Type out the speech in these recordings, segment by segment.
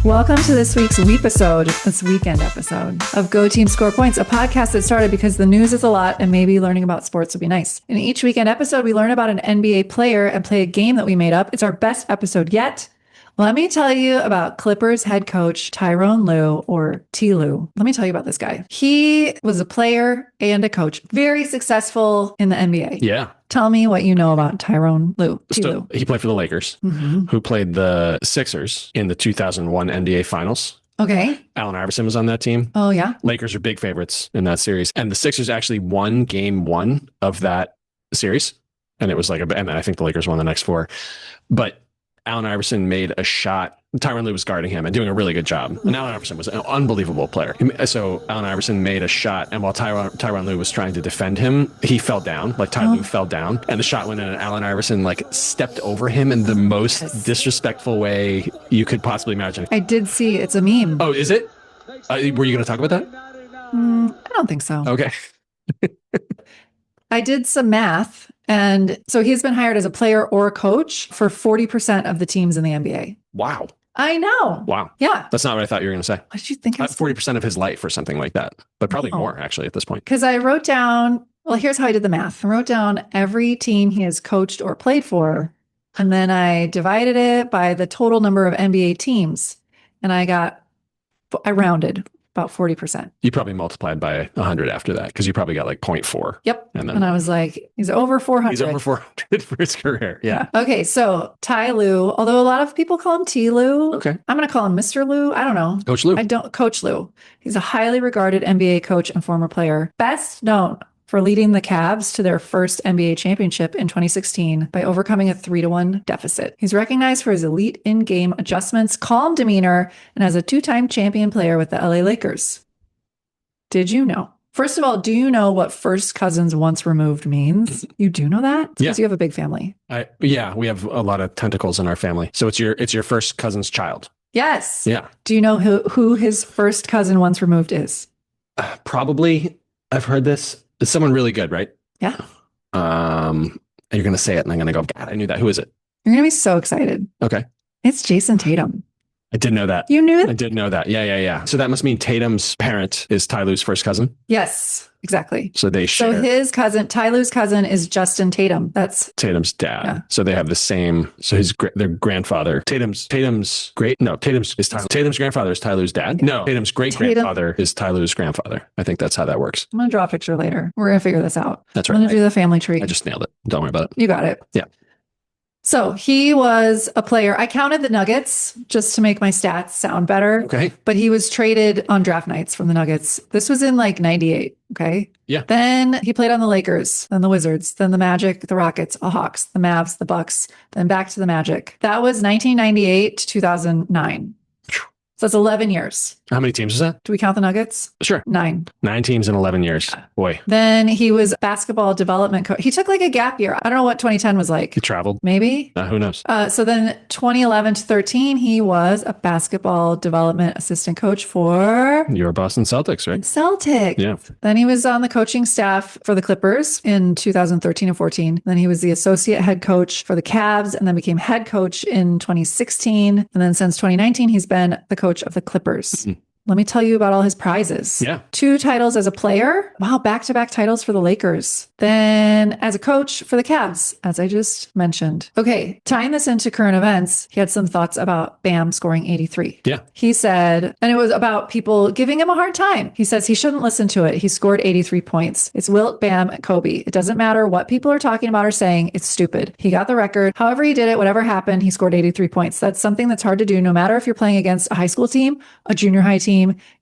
Welcome to this week's this weekend episode of Go Team Score Points, a podcast that started because the news is a lot and maybe learning about sports would be nice. In each weekend episode, we learn about an NBA player and play a game that we made up. It's our best episode yet. Let me tell you about Clippers head coach Ty Lue, or Ty Lue. Let me tell you about this guy. He was a player and a coach, very successful in the NBA. Yeah. Tell me what you know about Ty Lue. So he played for the Lakers, who played the Sixers in the 2001 NBA Finals. Okay. Allen Iverson was on that team. Oh, yeah. Lakers are big favorites in that series. And the Sixers actually won game one of that series. And it was and then I think the Lakers won the next four. But Allen Iverson made a shot. Tyronn Lue was guarding him and doing a really good job. And Allen Iverson was an unbelievable player. So Allen Iverson made a shot, and while Tyronn Lue was trying to defend him, he fell down. Ty Lue fell down, and the shot went in, and Allen Iverson stepped over him in the most disrespectful way you could possibly imagine. I did see it's a meme. Oh, is it? Were you going to talk about that? I don't think so. Okay. I did some math. And so he's been hired as a player or a coach for 40% of the teams in the NBA. Wow. I know. Wow. Yeah. That's not what I thought you were going to say. What did you think? 40% of his life or something like that, but probably more actually at this point. Because I wrote down, here's how I did the math. I wrote down every team he has coached or played for. And then I divided it by the total number of NBA teams. And I rounded about 40%. You probably multiplied by 100 after that, because you probably got 0.4. Yep. And I was like, he's over 400. He's over 400 for his career. Yeah. Okay. So Ty Lue, although a lot of people call him Ty Lue. Okay. I'm going to call him Mr. Lue. I don't know. Coach Lue. Coach Lue. He's a highly regarded NBA coach and former player, best known for leading the Cavs to their first NBA championship in 2016 by overcoming a 3-1 deficit. He's recognized for his elite in-game adjustments, calm demeanor, and as a two-time champion player with the LA Lakers. Did you know? First of all, do you know what first cousins once removed means? You do know that? Because you have a big family. Yeah, we have a lot of tentacles in our family. So it's your first cousin's child. Yes. Yeah. Do you know who his first cousin once removed is? Probably. I've heard this. It's someone really good, right? Yeah. You're going to say it and I'm going to go, God, I knew that. Who is it? You're going to be so excited. Okay. It's Jayson Tatum. I did know that. You knew it? I did know that. Yeah. So that must mean Tatum's parent is Ty Lue's first cousin? Yes, exactly. So they share. So his cousin, Ty Lue's cousin, is Justin Tatum. That's Tatum's dad. Yeah. So they have the same. So their grandfather. Tatum's grandfather is Ty Lue's dad. No, Tatum's great grandfather is Ty Lue's grandfather. I think that's how that works. I'm going to draw a picture later. We're going to figure this out. That's right. I'm going to do the family tree. I just nailed it. Don't worry about it. You got it. Yeah. So he was a player. I counted the Nuggets just to make my stats sound better. Okay. But he was traded on draft nights from the Nuggets. This was in 98. Okay. Yeah. Then he played on the Lakers, then the Wizards, then the Magic, the Rockets, the Hawks, the Mavs, the Bucks, then back to the Magic. That was 1998 to 2009. So that's 11 years. How many teams is that? Do we count the Nuggets? Sure. 9. 9 teams in 11 years. Boy. Then he was basketball development coach. He took a gap year. I don't know what 2010 was like. He traveled. Maybe. Who knows? So then 2011 to 13, he was a basketball development assistant coach for Your Boston Celtics, right? Celtics. Yeah. Then he was on the coaching staff for the Clippers in 2013 and 14. Then he was the associate head coach for the Cavs and then became head coach in 2016. And then since 2019, he's been the coach of the Clippers. Mm-hmm. Let me tell you about all his prizes. Yeah. 2 titles as a player. Wow, back-to-back titles for the Lakers. Then as a coach for the Cavs, as I just mentioned. Okay, tying this into current events, he had some thoughts about Bam scoring 83. Yeah. He said, and it was about people giving him a hard time. He says he shouldn't listen to it. He scored 83 points. It's Wilt, Bam, and Kobe. It doesn't matter what people are talking about or saying. It's stupid. He got the record. However he did it, whatever happened, he scored 83 points. That's something that's hard to do no matter if you're playing against a high school team, a junior high team.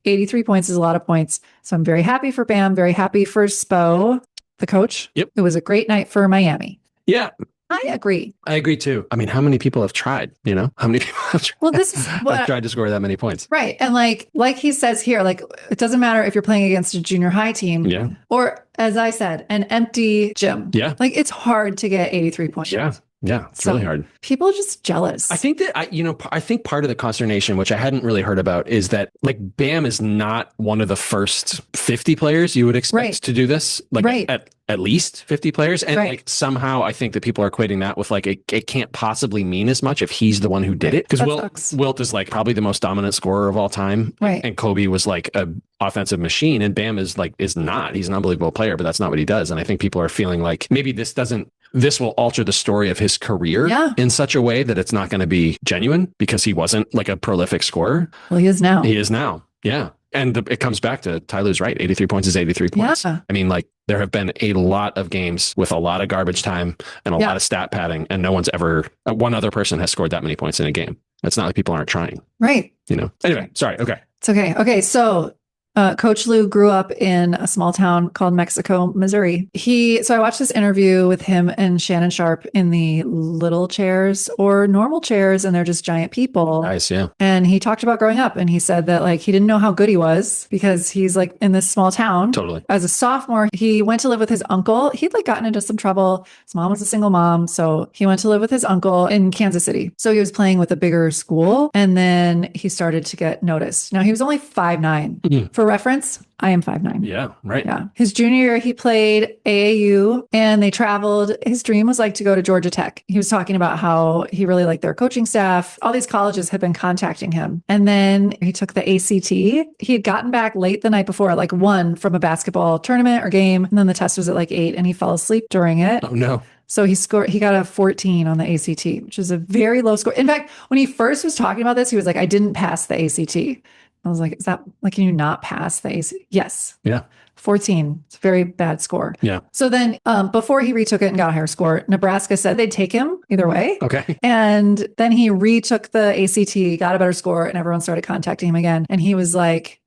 83 points is a lot of points. So I'm very happy for Bam, very happy for Spo, the coach. Yep. It was a great night for Miami. Yeah. I agree. I agree too. I mean, how many people have tried, How many people have tried, well, this is have tried to score that many points? Right. And like he says here, it doesn't matter if you're playing against a junior high team or, as I said, an empty gym. Yeah. It's hard to get 83 points. Yeah. Yeah, it's really hard. People are just jealous. I think that I think part of the consternation, which I hadn't really heard about, is that like Bam is not one of the first 50 players you would expect to do this. Like at least 50 players. And like somehow I think that people are equating that with like it can't possibly mean as much if he's the one who did it. Because Wilt is like probably the most dominant scorer of all time. Right. And Kobe was like a offensive machine, and Bam is not. He's an unbelievable player, but that's not what he does. And I think people are feeling like maybe this will alter the story of his career in such a way that it's not going to be genuine because he wasn't like a prolific scorer. Well, he is now. He is now. Yeah. And it comes back to Ty Lue's right. 83 points is 83 points. Yeah. I mean, like there have been a lot of games with a lot of garbage time and a lot of stat padding, and no one's ever, one other person has scored that many points in a game. It's not like people aren't trying. Right. Anyway, sorry. Okay. It's okay. Okay. So Coach Lue grew up in a small town called Mexico, Missouri. So I watched this interview with him and Shannon Sharpe in the little chairs or normal chairs, and they're just giant people. Nice, yeah. And he talked about growing up, and he said that like he didn't know how good he was because he's like in this small town. Totally. As a sophomore, he went to live with his uncle. He'd like gotten into some trouble. His mom was a single mom, so he went to live with his uncle in Kansas City. So he was playing with a bigger school, and then he started to get noticed. Now he was only 5'9". Mm-hmm. For reference, I am 5'9". Yeah, right. Yeah. His junior year, he played AAU and they traveled. His dream was like to go to Georgia Tech. He was talking about how he really liked their coaching staff. All these colleges had been contacting him. And then he took the ACT. He had gotten back late the night before, like won from a basketball tournament or game. And then the test was at like 8 and he fell asleep during it. Oh, no. So he got a 14 on the ACT, which is a very low score. In fact, when he first was talking about this, he was like, I didn't pass the ACT. I was like, is that like, can you not pass the ACT? Yes. Yeah. 14. It's a very bad score. Yeah. So then before he retook it and got a higher score, Nebraska said they'd take him either way. Okay. And then he retook the ACT, got a better score, and everyone started contacting him again. And he was like,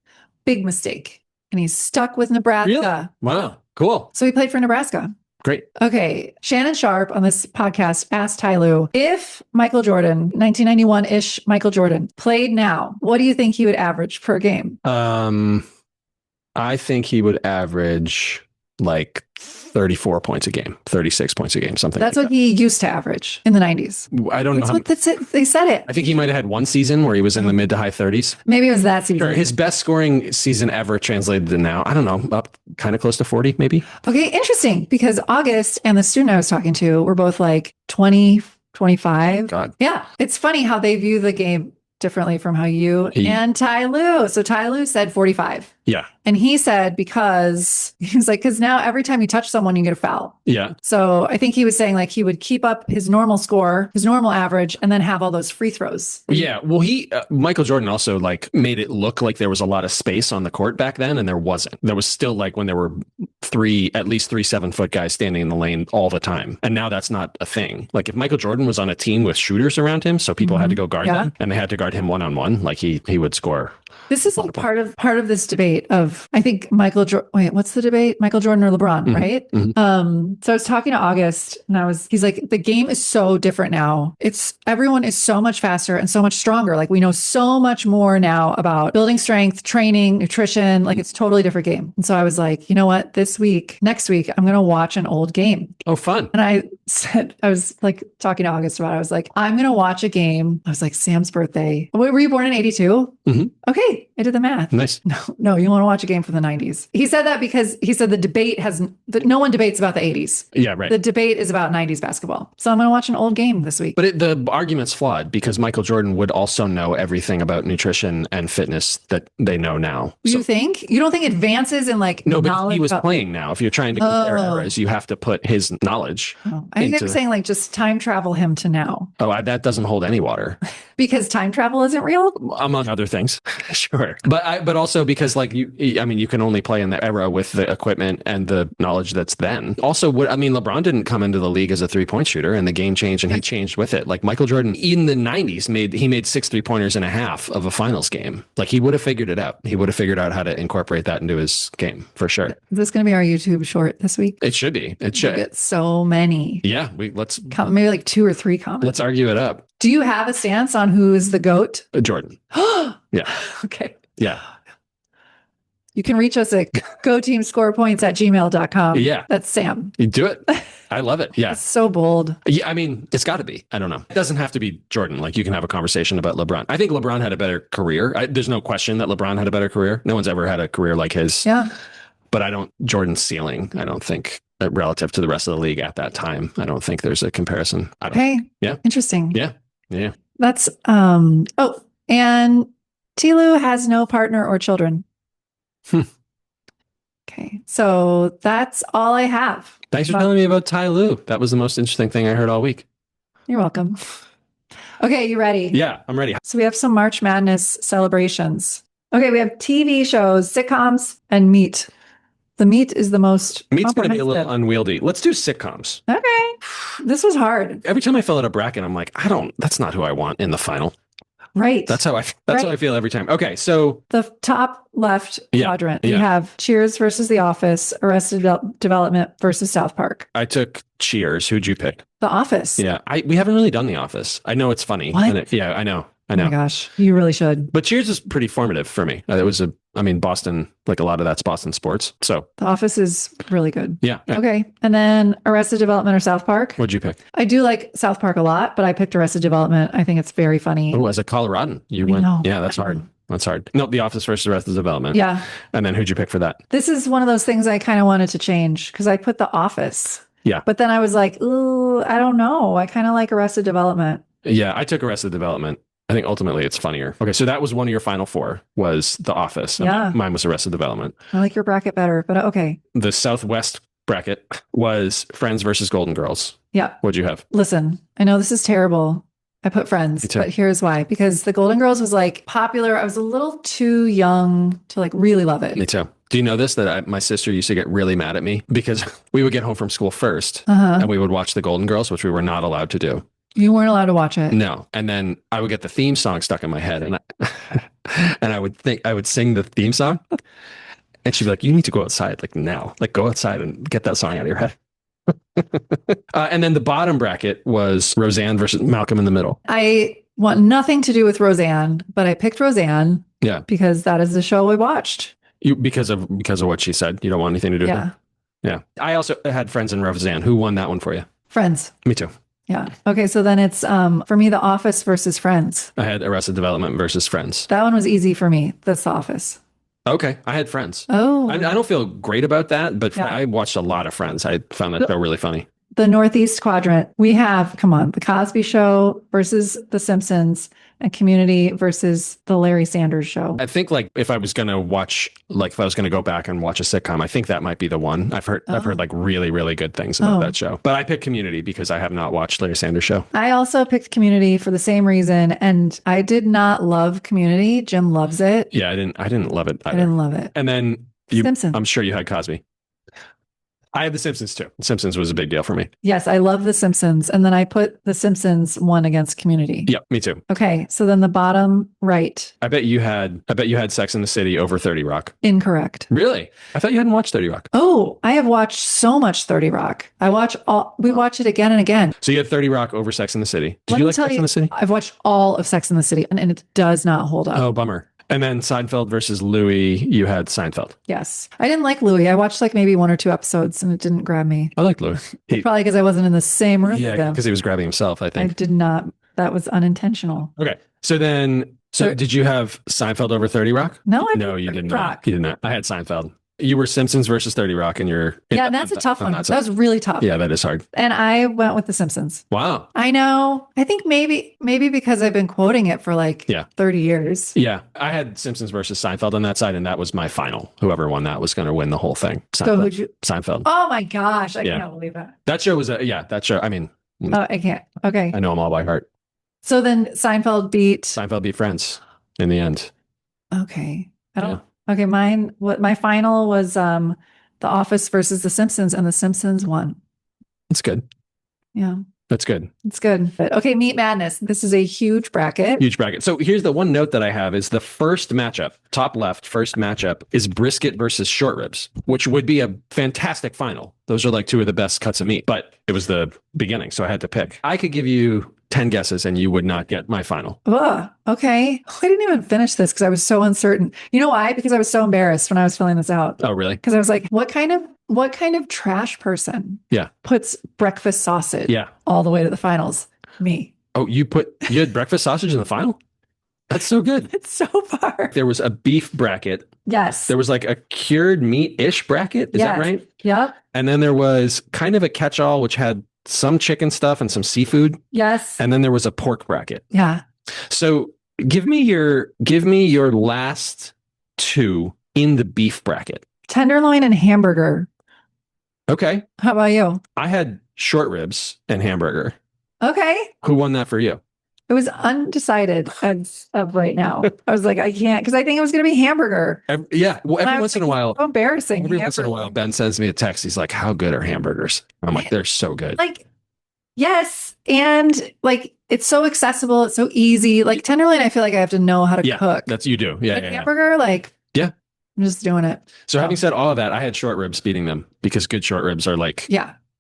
big mistake. And he's stuck with Nebraska. Really? Wow. Cool. So he played for Nebraska. Great. Okay. Shannon Sharpe on this podcast asked Ty Lue, if Michael Jordan, 1991-ish Michael Jordan, played now, what do you think he would average per game? I think he would average like 34 points a game, 36 points a game, something That's like what he used to average in the 90s. I don't know. That's it. They said it. I think he might have had one season where he was in the mid to high 30s. Maybe it was that season. Sure. His best scoring season ever translated to now, I don't know, up kind of close to 40 maybe. Okay, interesting. Because August and the student I was talking to were both like 20, 25. God. Yeah. It's funny how they view the game differently from how you and Ty Lue. So Ty Lue said 45. Yeah. And he said, because now every time you touch someone, you get a foul. Yeah. So I think he was saying like he would keep up his normal score, his normal average, and then have all those free throws. Yeah. Well, Michael Jordan also like made it look like there was a lot of space on the court back then. And there wasn't. There was still like when there were at least 3 7-foot guys standing in the lane all the time. And now that's not a thing. Like if Michael Jordan was on a team with shooters around him, so people had to go guard them and they had to guard him one-on-one, like he would score. This is like part of this debate of, I think what's the debate? Michael Jordan or LeBron, mm-hmm. right? Mm-hmm. So I was talking to August and he's like, the game is so different now. Everyone is so much faster and so much stronger. Like we know so much more now about building strength, training, nutrition, like it's a totally different game. And so I was like, you know what, next week, I'm going to watch an old game. Oh, fun. And I was like talking to August about it. I was like, I'm going to watch a game. I was like, Sam's birthday. Were you born in 82? Mm-hmm. Okay. I did the math. Nice. No, you want to watch a game from the 90s. He said that because he said no one debates about the 80s. Yeah, right. The debate is about 90s basketball. So I'm going to watch an old game this week. But the argument's flawed because Michael Jordan would also know everything about nutrition and fitness that they know now. You think? You don't think advances in like no, but he was playing now. If you're trying to compare eras, you have to put his knowledge. Oh. I think they were saying like just time travel him to now. Oh, that doesn't hold any water. Because time travel isn't real? Among other things. Sure. But also because like you can only play in the era with the equipment and the knowledge that's then. Also, LeBron didn't come into the league as a 3-point shooter and the game changed and he changed with it. Like Michael Jordan in the 90s made 6 3-pointers and a half of a finals game. Like he would have figured it out. He would have figured out how to incorporate that into his game for sure. Is this going to be our YouTube short this week? It should be. It should. We'll get so many. Yeah. Maybe like 2 or 3 comments. Let's argue it up. Do you have a stance on who is the GOAT? Jordan. Yeah. Okay. Yeah. You can reach us at goteamscorepoints@gmail.com. Yeah. That's Sam. You do it. I love it. Yeah. It's so bold. Yeah. I mean, it's got to be. I don't know. It doesn't have to be Jordan. Like you can have a conversation about LeBron. I think LeBron had a better career. There's no question that LeBron had a better career. No one's ever had a career like his. Yeah. But Jordan's ceiling, I don't think relative to the rest of the league at that time, I don't think there's a comparison. Okay. Yeah. Interesting. Yeah. Yeah. That's, and Ty Lue has no partner or children. Okay. So that's all I have. Thanks for telling me about Ty Lue. That was the most interesting thing I heard all week. You're welcome. Okay. You ready? Yeah, I'm ready. So we have some March Madness celebrations. Okay. We have TV shows, sitcoms, and meat. The meat is the most Meat's going to be a little unwieldy. Let's do sitcoms. Okay. This was hard. Every time I fill out a bracket, I'm like, that's not who I want in the final. Right. That's how I feel every time. Okay. So the top left quadrant, you have Cheers versus The Office, Arrested Development versus South Park. I took Cheers. Who'd you pick? The Office. Yeah. We haven't really done The Office. I know it's funny. What? Yeah, I know. Oh my gosh. You really should. But Cheers is pretty formative for me. It was Boston, like a lot of that's Boston sports. So The Office is really good. Yeah. Okay. And then Arrested Development or South Park? What'd you pick? I do like South Park a lot, but I picked Arrested Development. I think it's very funny. Oh, as a Coloradan, you went. know. Yeah, that's hard. That's hard. No, The Office versus Arrested Development. Yeah. And then who'd you pick for that? This is one of those things I kind of wanted to change because I put The Office. Yeah. But then I was like, ooh, I don't know. I kind of like Arrested Development. Yeah, I took Arrested Development. I think ultimately it's funnier. Okay, so that was one of your final four, was The Office. Yeah. Mine was Arrested Development. I like your bracket better, but okay. The Southwest bracket was Friends versus Golden Girls. Yeah. What'd you have? Listen, I know this is terrible. I put Friends, but here's why. Because the Golden Girls was like popular. I was a little too young to like really love it. Me too. Do you know this? That my sister used to get really mad at me because we would get home from school first and we would watch the Golden Girls, which we were not allowed to do. You weren't allowed to watch it. No. And then I would get the theme song stuck in my head and I would sing the theme song and she'd be like, you need to go outside like now, like go outside and get that song out of your head. And then the bottom bracket was Roseanne versus Malcolm in the Middle. I want nothing to do with Roseanne, but I picked Roseanne. Yeah. Because that is the show we watched. Because of what she said. You don't want anything to do with her? Yeah. I also had Friends and Roseanne. Who won that one for you? Friends. Me too. Yeah. Okay. So then it's, for me, The Office versus Friends. I had Arrested Development versus Friends. That one was easy for me. That's The Office. Okay. I had Friends. Oh. I don't feel great about that, but I watched a lot of Friends. I found that show really funny. The Northeast quadrant, we have, The Cosby Show versus The Simpsons and Community versus The Larry Sanders Show. I think like if I was going to go back and watch a sitcom, I think that might be the one. I've heard like really, really good things about that show, but I picked Community because I have not watched Larry Sanders Show. I also picked Community for the same reason. And I did not love Community. Jim loves it. Yeah. I didn't love it either. I didn't love it. And then Simpsons. I'm sure you had Cosby. I have The Simpsons too. The Simpsons was a big deal for me. Yes, I love The Simpsons. And then I put The Simpsons one against Community. Yep, me too. Okay, so then the bottom right. I bet you had Sex and the City over 30 Rock. Incorrect. Really? I thought you hadn't watched 30 Rock. Oh, I have watched so much 30 Rock. We watch it again and again. So you had 30 Rock over Sex and the City. Did you like Sex and the City? I've watched all of Sex and the City and it does not hold up. Oh, bummer. And then Seinfeld versus Louis, you had Seinfeld. Yes. I didn't like Louis. I watched like maybe one or two episodes and it didn't grab me. I like Louis. Probably because I wasn't in the same room with him. Yeah, because he was grabbing himself, I think. I did not. That was unintentional. Okay. So did you have Seinfeld over 30 Rock? No, No, you did not. You did not. I had Seinfeld. You were Simpsons versus 30 Rock and that's a tough one. That was really tough. Yeah, that is hard. And I went with The Simpsons. Wow. I know. I think maybe because I've been quoting it for 30 years. Yeah. I had Simpsons versus Seinfeld on that side, and that was my final. Whoever won that was going to win the whole thing. Seinfeld. So who'd you? Seinfeld. Oh my gosh. I can't believe that. That show was that show. I mean. Oh, I can't. Okay. I know them all by heart. So then Seinfeld beat Friends in the end. Okay. I don't. Yeah. Okay, my final was The Office versus The Simpsons, and The Simpsons won. That's good. Yeah. That's good. It's good. But okay, Meat Madness. This is a huge bracket. Huge bracket. So here's the one note that I have is the first matchup, top left, first matchup is brisket versus short ribs, which would be a fantastic final. Those are like two of the best cuts of meat, but it was the beginning, so I had to pick. I could give you 10 guesses and you would not get my final. Ugh, okay. I didn't even finish this because I was so uncertain. You know why? Because I was so embarrassed when I was filling this out. Oh, really? Because I was like, what kind of trash person puts breakfast sausage all the way to the finals? Me. Oh, you had breakfast sausage in the final? That's so good. It's so far. There was a beef bracket. Yes. There was like a cured meat-ish bracket. Is that right? Yep. And then there was kind of a catch-all, which had some chicken stuff and some seafood. Yes. And then there was a pork bracket. Yeah. So give me your last two in the beef bracket. Tenderloin and hamburger. Okay. How about you? I had short ribs and hamburger. Okay. Who won that for you? It was undecided as of right now. I was like, I can't, because I think it was going to be hamburger. Well, every once in a while, so embarrassing. Every once in a while, Ben sends me a text. He's like, "How good are hamburgers?" I'm like, "They're so good." Like, yes, and like it's so accessible. It's so easy. Like tenderloin, I feel like I have to know how to cook. That's you do. Yeah, hamburger, like I'm just doing it. So having said all of that, I had short ribs beating them because good short ribs are like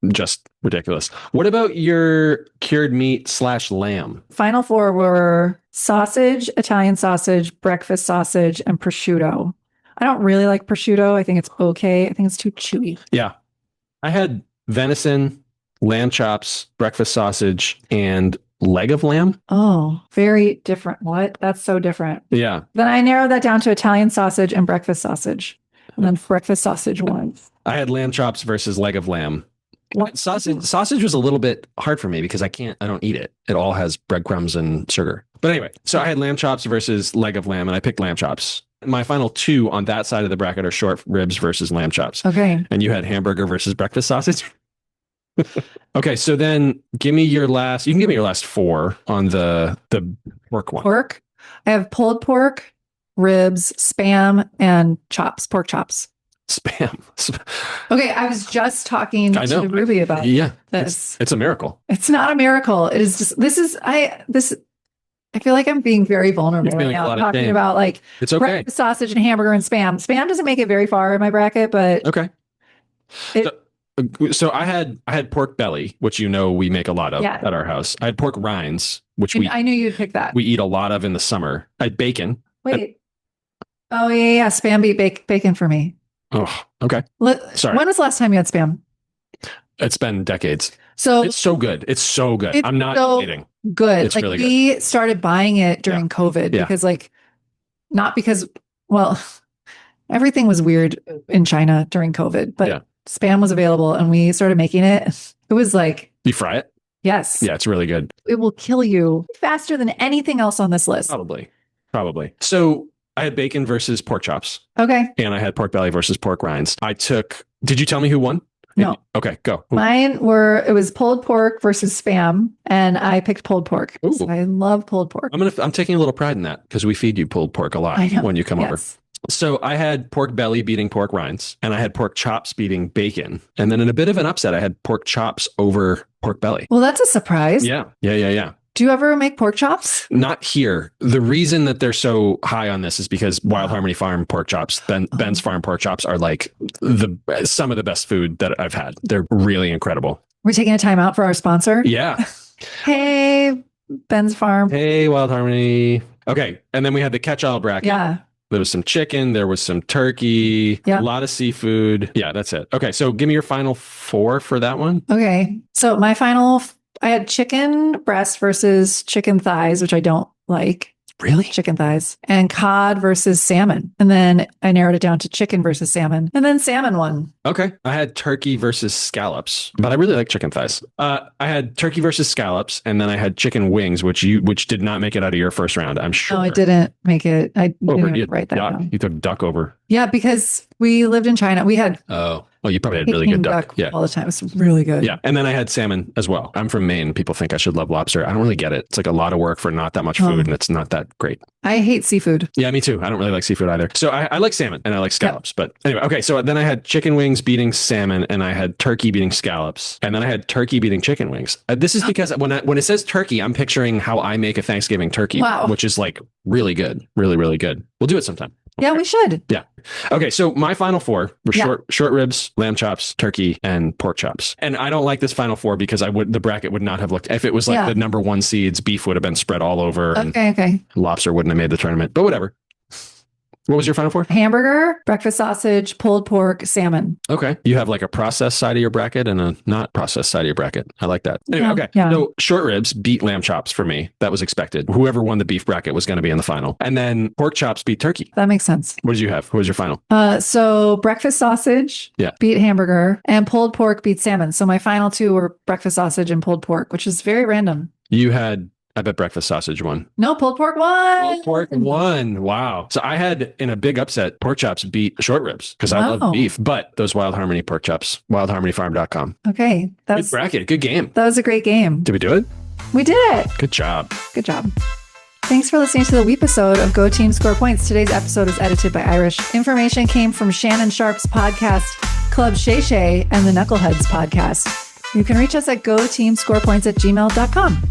just ridiculous. What about your cured meat / lamb? Final four were sausage, Italian sausage, breakfast sausage, and prosciutto. I don't really like prosciutto. I think it's okay. I think it's too chewy. Yeah. I had venison, lamb chops, breakfast sausage, and leg of lamb. Oh, very different. What? That's so different. Yeah. Then I narrowed that down to Italian sausage and breakfast sausage. And then breakfast sausage won. I had lamb chops versus leg of lamb. Sausage was a little bit hard for me because I don't eat it. It all has breadcrumbs and sugar. But anyway, so I had lamb chops versus leg of lamb, and I picked lamb chops. My final two on that side of the bracket are short ribs versus lamb chops. Okay. And you had hamburger versus breakfast sausage. Okay, so then you can give me your last four on the pork one. Pork. I have pulled pork, ribs, Spam, and chops, pork chops. Spam. Okay, I was just talking to Ruby about this. It's a miracle. It's not a miracle. It is just I feel like I'm being very vulnerable right now, talking about like it's okay. Sausage and hamburger and Spam. Spam doesn't make it very far in my bracket, but okay. So I had pork belly, which we make a lot of at our house. I had pork rinds, which I knew you'd pick that. We eat a lot of in the summer. I had bacon. Wait. Oh yeah. Spam beat bacon for me. Oh, okay. Sorry. When was the last time you had Spam? It's been decades. So it's so good. It's so good. I'm not kidding. Good. It's like really we started buying it during COVID because everything was weird in China during COVID, but Spam was available and we started making it. It was like, you fry it? Yes. Yeah, it's really good. It will kill you faster than anything else on this list. Probably. So I had bacon versus pork chops. Okay. And I had pork belly versus pork rinds. Did you tell me who won? No. Okay, go. It was pulled pork versus Spam, and I picked pulled pork. So I love pulled pork. I'm taking a little pride in that because we feed you pulled pork a lot when you come over. So I had pork belly beating pork rinds, and I had pork chops beating bacon. And then in a bit of an upset, I had pork chops over pork belly. Well, that's a surprise. Yeah. Do you ever make pork chops? Not here. The reason that they're so high on this is because Wild Harmony Farm pork chops, Ben's Farm pork chops are like some of the best food that I've had. They're really incredible. We're taking a time out for our sponsor. Yeah. Hey, Ben's Farm. Hey, Wild Harmony. Okay. And then we had the catch-all bracket. Yeah. There was some chicken. There was some turkey. Yeah. A lot of seafood. Yeah, that's it. Okay. So give me your final four for that one. Okay. So my I had chicken breast versus chicken thighs, which I don't like. Really? Chicken thighs. And cod versus salmon. And then I narrowed it down to chicken versus salmon. And then salmon won. Okay. I had turkey versus scallops, but I really like chicken thighs. I had turkey versus scallops, and then I had chicken wings, which did not make it out of your first round, I'm sure. No, it didn't make it. I didn't even write that down. You took duck over. Yeah, because we lived in China. We had you probably had really good duck. All the time. It's really good. Yeah. And then I had salmon as well. I'm from Maine. People think I should love lobster. I don't really get it. It's like a lot of work for not that much food, and it's not that great. I hate seafood. Yeah, me too. I don't really like seafood either. So I like salmon and I like scallops. Yep. But anyway, okay. So then I had chicken wings beating salmon, and I had turkey beating scallops, and then I had turkey beating chicken wings. This is because when it says turkey, I'm picturing how I make a Thanksgiving turkey, which is like really good. Really, really good. We'll do it sometime. Yeah, we should. Yeah. Okay. So my final four were short ribs, lamb chops, turkey, and pork chops. And I don't like this final four because the bracket would not have looked, if it was like the number one seeds, beef would have been spread all over. Okay. Lobster wouldn't have made the tournament, but whatever. What was your final four? Hamburger, breakfast sausage, pulled pork, salmon. Okay. You have like a processed side of your bracket and a not processed side of your bracket. I like that. Anyway, okay. Yeah. So short ribs beat lamb chops for me. That was expected. Whoever won the beef bracket was going to be in the final. And then pork chops beat turkey. That makes sense. What did you have? What was your final? So breakfast sausage beat hamburger and pulled pork beat salmon. So my final two were breakfast sausage and pulled pork, which is very random. You had... I bet breakfast sausage won. No, pulled pork won. Pulled pork won. Wow. So I had, in a big upset, pork chops beat short ribs because I love beef, but those Wild Harmony pork chops, wildharmonyfarm.com. Okay. Good bracket. Good game. That was a great game. Did we do it? We did it. Good job. Good job. Thanks for listening to the Weepisode of Go Team Score Points. Today's episode is edited by Irish. Information came from Shannon Sharp's podcast, Club Shay Shay, and the Knuckleheads podcast. You can reach us at goteamscorepoints@gmail.com.